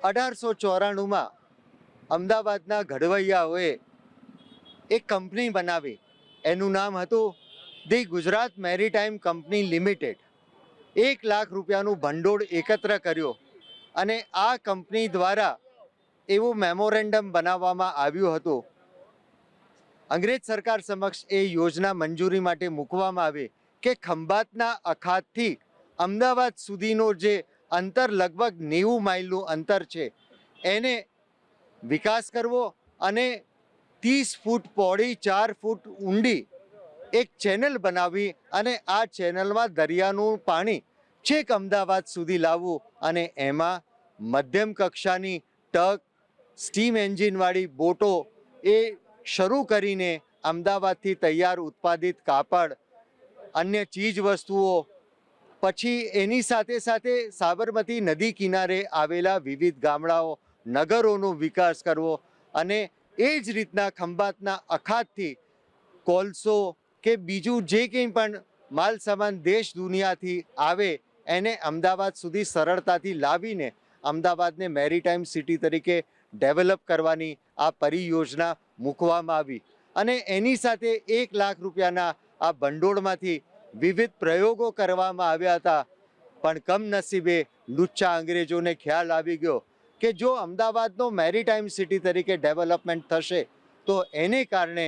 1894માં અમદાવાદના ઘડવૈયાઓએ એક કંપની બનાવી. એનું નામ હતું the Gujarat maritime company limited. 1 lakh રૂપિયાનું ભંડોળ એકત્ર કર્યો અને આ કંપની દ્વારા એવું મેમોરેન્ડમ બનાવવામાં આવ્યું હતું. અંગ્રેજ સરકાર સમક્ષ એ યોજના મંજૂરી માટે મૂકવામાં આવી કે ખંભાતના અખાતથી અમદાવાદ સુધીનો જે અંતર લગભગ 90 માઇલનું અંતર છે એને વિકાસ કરવો અને 30 ફૂટ પહોળી 4 ફૂટ ઊંડી એક ચેનલ બનાવી અને આ ચેનલમાં દરિયાનું પાણી છેક અમદાવાદ સુધી લાવવું અને એમાં મધ્યમ કક્ષાની ટગ સ્ટીમ એન્જિનવાળી બોટો એ શરૂ કરીને અમદાવાદથી તૈયાર ઉત્પાદિત કાપડ અન્ય ચીજ વસ્તુઓ પછી એની સાથે સાથે સાબરમતી નદી કિનારે આવેલા વિવિધ ગામડાઓ નગરોનો વિકાસ કરવો અને એ જ રીતના ખંભાતના અખાતથી કોલસો કે બીજું જે કંઈ પણ માલ સામાન દેશ દુનિયાથી આવે એને અમદાવાદ સુધી સરળતાથી લાવીને અમદાવાદને મેરીટાઈમ સિટી તરીકે ડેવલપ કરવાની આ પરિયોજના મૂકવામાં આવી અને એની સાથે 1 લાખ રૂપિયાના આ ભંડોળમાંથી વિવિધ પ્રયોગો કરવામાં આવ્યા હતા. પણ કમનસીબે લુચ્ચા અંગ્રેજોને ખ્યાલ આવી ગયો કે જો અમદાવાદનો મેરીટાઈમ સિટી તરીકે ડેવલપમેન્ટ થશે તો એને કારણે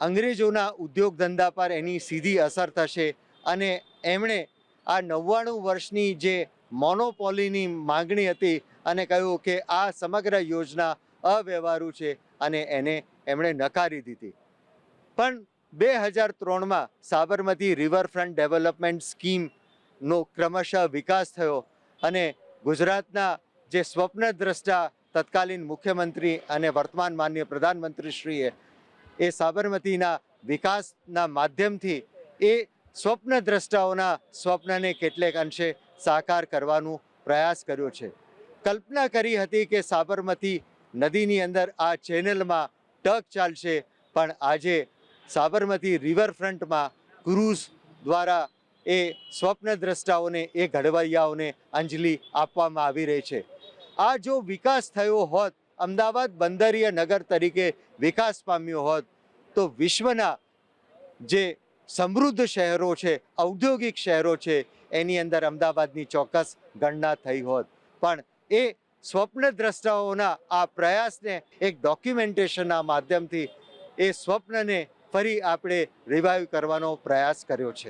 અંગ્રેજોના ઉદ્યોગ ધંધા પર એની સીધી અસર થશે અને એમણે આ 99 વર્ષની જે મોનોપોલીની માંગણી હતી અને કહ્યું કે આ સમગ્ર યોજના અવ્યવહારુ છે અને એને એમણે નકારી દીધી. પણ 2003માં સાબરમતી રિવરફ્રન્ટ ડેવલપમેન્ટ સ્કીમનો ક્રમશઃ વિકાસ થયો અને ગુજરાતના જે સ્વપ્નદ્રષ્ટા તત્કાલીન મુખ્યમંત્રી અને વર્તમાન માનનીય પ્રધાનમંત્રીશ્રીએ એ સાબરમતીના વિકાસના માધ્યમથી એ સ્વપ્નદ્રષ્ટાઓના સ્વપ્નને કેટલેક અંશે સાકાર કરવાનો પ્રયાસ કર્યો છે. કલ્પના કરી હતી કે સાબરમતી નદીની અંદર આ ચેનલમાં ટગ ચાલશે, પણ આજે સાબરમતી રિવરફ્રન્ટમાં ક્રૂઝ દ્વારા એ સ્વપ્નદ્રષ્ટાઓને એ ઘડવૈયાઓને અંજલિ આપવામાં આવી રહી છે. આ જો વિકાસ થયો હોત, અમદાવાદ બંદરીય નગર તરીકે વિકાસ પામ્યો હોત તો વિશ્વના જે સમૃદ્ધ શહેરો છે, ઔદ્યોગિક શહેરો છે એની અંદર અમદાવાદની ચોક્કસ ગણના થઈ હોત. પણ એ સ્વપ્નદ્રષ્ટાઓના આ પ્રયાસને એક ડોક્યુમેન્ટેશનના માધ્યમથી એ સ્વપ્નને ફરી આપણે રિવાઇવ કરવાનો પ્રયાસ કર્યો છે.